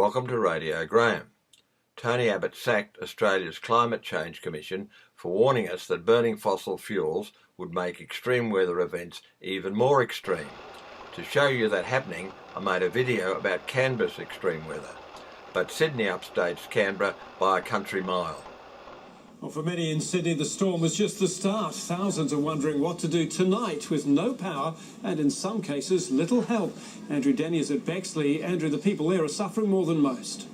Welcome to Radio Graham. Tony Abbott sacked Australia's Climate Change Commission for warning us that burning fossil fuels would make extreme weather events even more extreme. To show you that happening, I made a video about Canberra's extreme weather, but Sydney upstages Canberra by a country mile. Well, for many in Sydney, the storm was just the start. Thousands are wondering what to do tonight with no power and, in some cases, little help. Andrew Denny is at Bexley. Andrew, the people there are suffering more than most.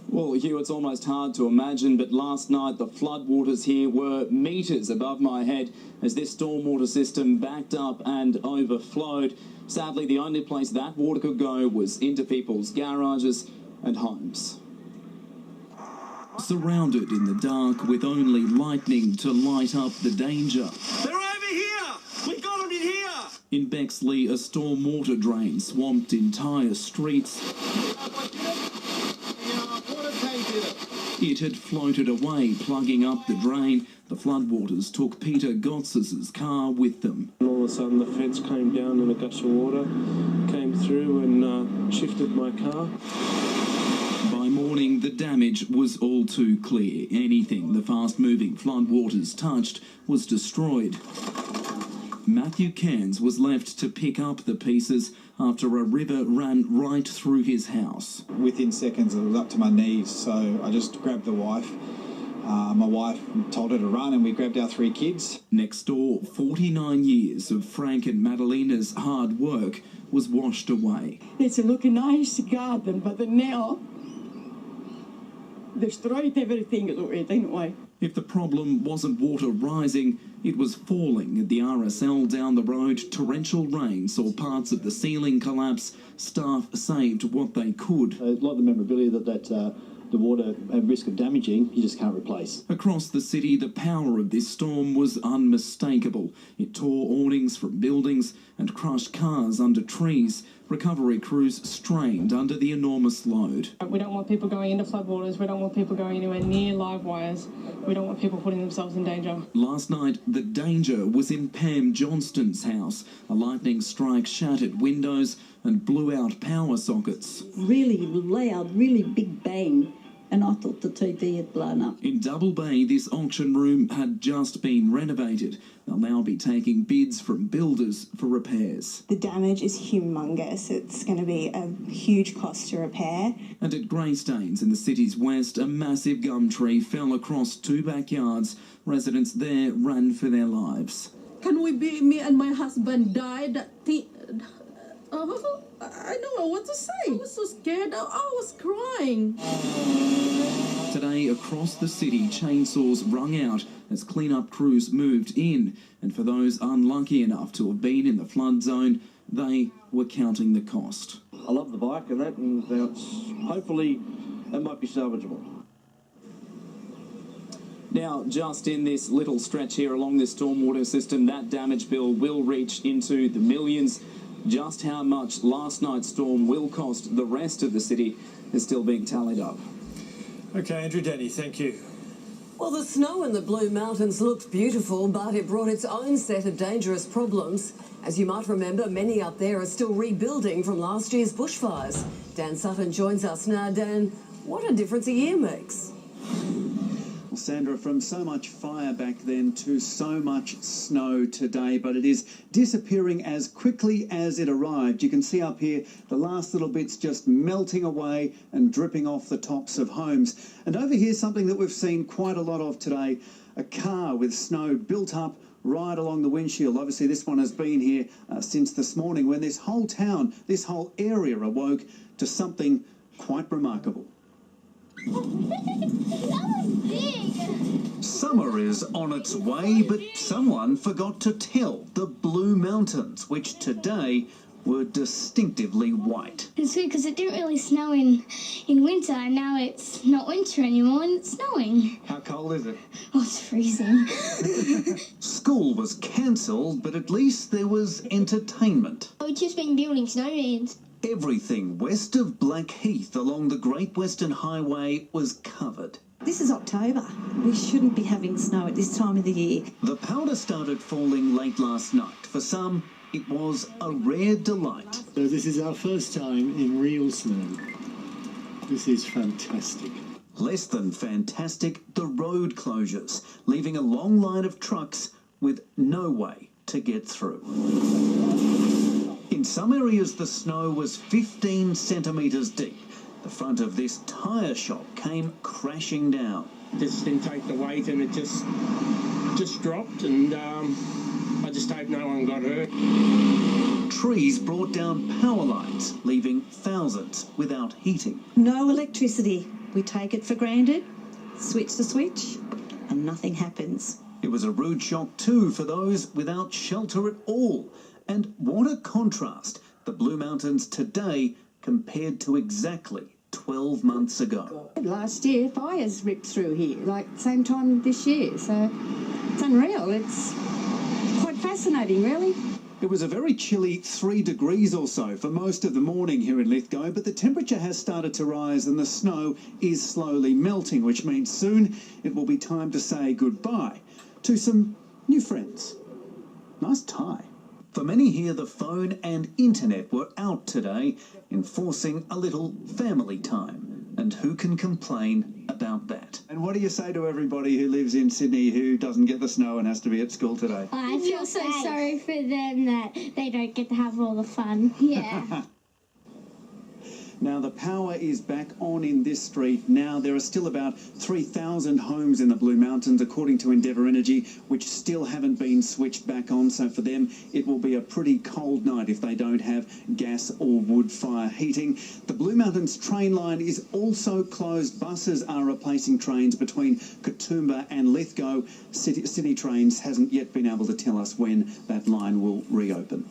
Well, Hugh, it's almost hard to imagine, but last night the floodwaters here were metres above my head as this stormwater system backed up and overflowed. Sadly, the only place that water could go was into people's garages and homes. Surrounded in the dark with only lightning to light up the danger. They're over here! We got them in here! In Bexley, a stormwater drain swamped entire streets. It had floated away, plugging up the drain. The floodwaters took Peter Gotts's car with them. And all of a sudden the fence came down and a gush of water came through and shifted my car. By morning, the damage was all too clear. Anything the fast-moving floodwaters touched was destroyed. Matthew Cairns was left to pick up the pieces after a river ran right through his house. Within seconds, I was up to my knees, so I just grabbed the wife. My wife told her to run, and we grabbed our 3 kids. Next door, 49 years of Frank and Madalena's hard work was washed away. It's a looking nice garden, but now destroyed everything anyway. If the problem wasn't water rising, it was falling at the RSL down the road. Torrential rain saw parts of the ceiling collapse. Staff saved what they could. A lot of the memorabilia that the water at risk of damaging, you just can't replace. Across the city, the power of this storm was unmistakable. It tore awnings from buildings and crushed cars under trees. Recovery crews strained under the enormous load. We don't want people going into floodwaters. We don't want people going anywhere near live wires. We don't want people putting themselves in danger. Last night, the danger was in Pam Johnston's house. A lightning strike shattered windows and blew out power sockets. Really loud, really big bang, and I thought the TV had blown up. In Double Bay, this auction room had just been renovated. They'll now be taking bids from builders for repairs. The damage is humongous. It's going to be a huge cost to repair. And at Greystanes in the city's west, a massive gum tree fell across 2 backyards. Residents there ran for their lives. Can we be, me and my husband died? I don't know what to say. I was so scared. I was crying. Today, across the city, chainsaws rung out as clean-up crews moved in. And for those unlucky enough to have been in the flood zone, they were counting the cost. I love the bike and that, and hopefully it might be salvageable. Now, just in this little stretch here along this stormwater system, that damage bill will reach into the millions. Just how much last night's storm will cost the rest of the city is still being tallied up. OK, Andrew Denny, thank you. Well, the snow in the Blue Mountains looked beautiful, but it brought its own set of dangerous problems. As you might remember, many up there are still rebuilding from last year's bushfires. Dan Sutton joins us now. Dan, what a difference a year makes. Well, Sandra, from so much fire back then to so much snow today, but it is disappearing as quickly as it arrived. You can see up here the last little bits just melting away and dripping off the tops of homes. And over here, something that we've seen quite a lot of today, a car with snow built up right along the windshield. Obviously, this one has been here since this morning when this whole town, this whole area awoke to something quite remarkable. Summer is on its way, but someone forgot to tell the Blue Mountains, which today were distinctively white. It's good because it didn't really snow in winter, and now it's not winter anymore and it's snowing. How cold is it? Oh, it's freezing. School was cancelled, but at least there was entertainment. We've just been building snowmans. Everything west of Blackheath along the Great Western Highway was covered. This is October. We shouldn't be having snow at this time of the year. The powder started falling late last night. For some, it was a rare delight. So this is our first time in real snow. This is fantastic. Less than fantastic, the road closures, leaving a long line of trucks with no way to get through. In some areas, the snow was 15 centimetres deep. The front of this tyre shop came crashing down. Just didn't take the weight and it just dropped, and I just hope no one got hurt. Trees brought down power lines, leaving thousands without heating. No electricity. We take it for granted, switch the switch, and nothing happens. It was a rude shock too for those without shelter at all. And what a contrast, the Blue Mountains today compared to exactly 12 months ago. Last year, fires ripped through here, like same time this year, so it's unreal. It's quite fascinating, really. It was a very chilly 3 degrees or so for most of the morning here in Lithgow, but the temperature has started to rise and the snow is slowly melting, which means soon it will be time to say goodbye to some new friends. Nice tie. For many here, the phone and internet were out today, enforcing a little family time. And who can complain about that? And what do you say to everybody who lives in Sydney who doesn't get the snow and has to be at school today? I feel so sorry for them that they don't get to have all the fun. Yeah. Now, the power is back on in this street now. There are still about 3,000 homes in the Blue Mountains, according to Endeavour Energy, which still haven't been switched back on. So for them, it will be a pretty cold night if they don't have gas or wood fire heating. The Blue Mountains train line is also closed. Buses are replacing trains between Katoomba and Lithgow. City Trains hasn't yet been able to tell us when that line will reopen.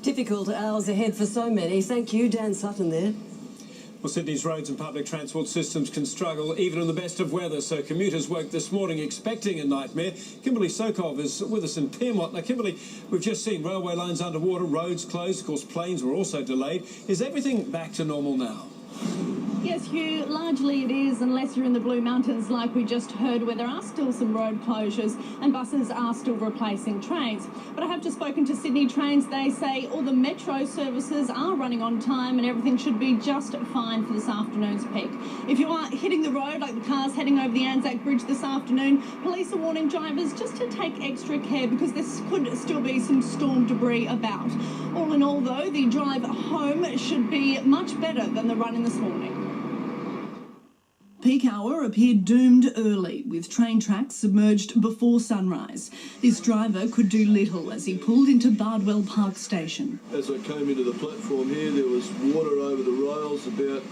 Difficult hours ahead for so many. Thank you, Dan Sutton there. Well, Sydney's roads and public transport systems can struggle even in the best of weather, so commuters woke this morning expecting a nightmare. Kimberly Sokov is with us in Pyrmont. Now, Kimberly, we've just seen railway lines underwater, roads closed, of course planes were also delayed. Is everything back to normal now? Yes, Hugh, largely it is, unless you're in the Blue Mountains like we just heard, where there are still some road closures and buses are still replacing trains. But I have just spoken to Sydney Trains. They say all the metro services are running on time and everything should be just fine for this afternoon's peak. If you are hitting the road, like the cars heading over the Anzac Bridge this afternoon, police are warning drivers just to take extra care because there could still be some storm debris about. All in all, though, the drive home should be much better than the run in this morning. Peak hour appeared doomed early, with train tracks submerged before sunrise. This driver could do little as he pulled into Bardwell Park Station. As I came into the platform here, there was water over the rails about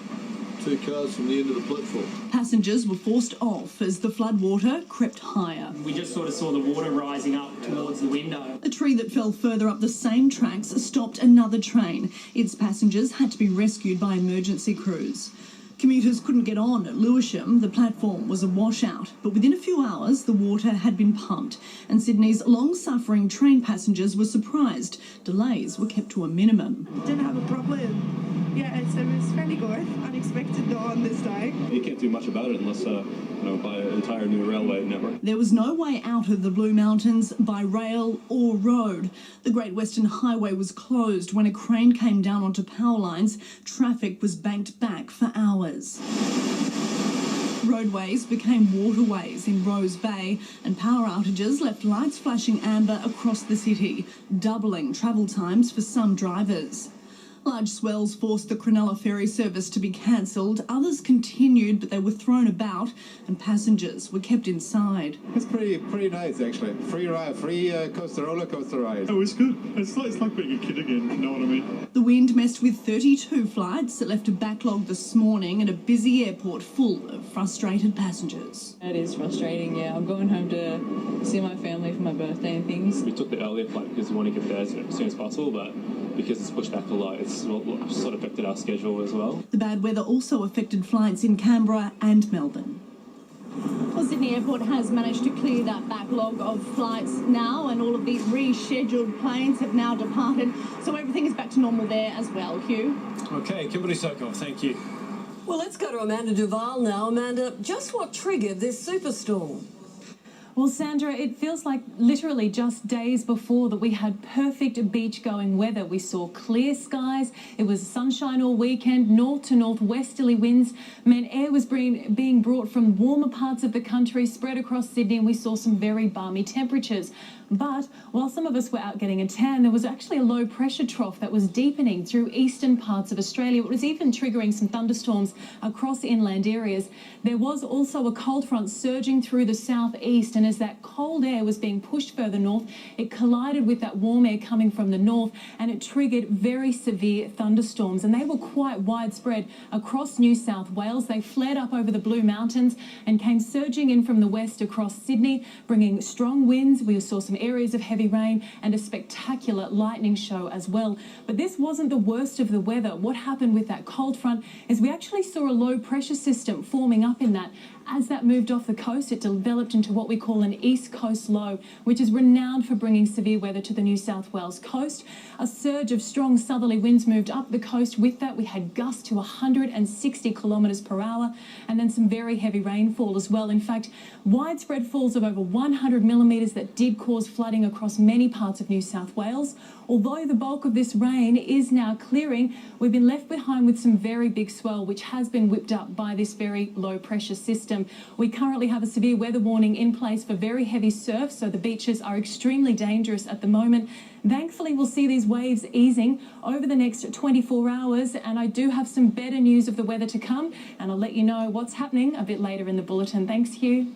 2 cars from the end of the platform. Passengers were forced off as the floodwater crept higher. We just sort of saw the water rising up towards the window. A tree that fell further up the same tracks stopped another train. Its passengers had to be rescued by emergency crews. Commuters couldn't get on at Lewisham. The platform was a washout, but within a few hours the water had been pumped and Sydney's long-suffering train passengers were surprised. Delays were kept to a minimum. Didn't have a problem. Yeah, so it was fairly good. Unexpected though on this day. You can't do much about it unless buy an entire new railway network. There was no way out of the Blue Mountains by rail or road. The Great Western Highway was closed when a crane came down onto power lines. Traffic was banked back for hours. Roadways became waterways in Rose Bay and power outages left lights flashing amber across the city, doubling travel times for some drivers. Large swells forced the Cronulla ferry service to be cancelled. Others continued, but they were thrown about and passengers were kept inside. It's pretty nice, actually. Free roller coaster ride. Oh, it's good. It's like being a kid again, you know what I mean? The wind messed with 32 flights. It left a backlog this morning at a busy airport full of frustrated passengers. It is frustrating, yeah. I'm going home to see my family for my birthday and things. We took the earlier flight because we want to get there as soon as possible, but because it's pushed back a lot, it's sort of affected our schedule as well. The bad weather also affected flights in Canberra and Melbourne. Well, Sydney Airport has managed to clear that backlog of flights now, and all of these rescheduled planes have now departed, so everything is back to normal there as well. Hugh? OK, Kimberly Sokov, thank you. Well, let's go to Amanda Duval now. Amanda, just what triggered this superstorm? Well, Sandra, it feels like literally just days before that we had perfect beach-going weather. We saw clear skies. It was sunshine all weekend. North to northwesterly winds meant air was being brought from warmer parts of the country, spread across Sydney, and we saw some very balmy temperatures. But while some of us were out getting a tan, there was actually a low pressure trough that was deepening through eastern parts of Australia. It was even triggering some thunderstorms across inland areas. There was also a cold front surging through the southeast, and as that cold air was being pushed further north, it collided with that warm air coming from the north, and it triggered very severe thunderstorms, and they were quite widespread across New South Wales. They flared up over the Blue Mountains and came surging in from the west across Sydney, bringing strong winds. We saw some areas of heavy rain and a spectacular lightning show as well. But this wasn't the worst of the weather. What happened with that cold front is we actually saw a low pressure system forming up in that. As that moved off the coast, it developed into what we call an east coast low, which is renowned for bringing severe weather to the New South Wales coast. A surge of strong southerly winds moved up the coast. With that, we had gusts to 160 kilometres per hour, and then some very heavy rainfall as well. In fact, widespread falls of over 100 millimetres that did cause flooding across many parts of New South Wales. Although the bulk of this rain is now clearing, we've been left behind with some very big swell, which has been whipped up by this very low pressure system. We currently have a severe weather warning in place for very heavy surf, so the beaches are extremely dangerous at the moment. Thankfully, we'll see these waves easing over the next 24 hours, and I do have some better news of the weather to come, and I'll let you know what's happening a bit later in the bulletin. Thanks, Hugh.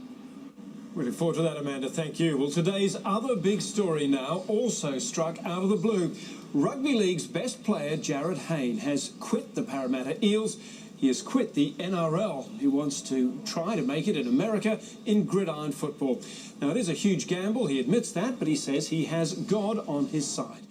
We look forward to that, Amanda. Thank you. Well, today's other big story now also struck out of the blue. Rugby League's best player, Jared Hayne, has quit the Parramatta Eels. He has quit the NRL. He wants to try to make it in America in gridiron football. Now, it is a huge gamble. He admits that, but he says he has God on his side.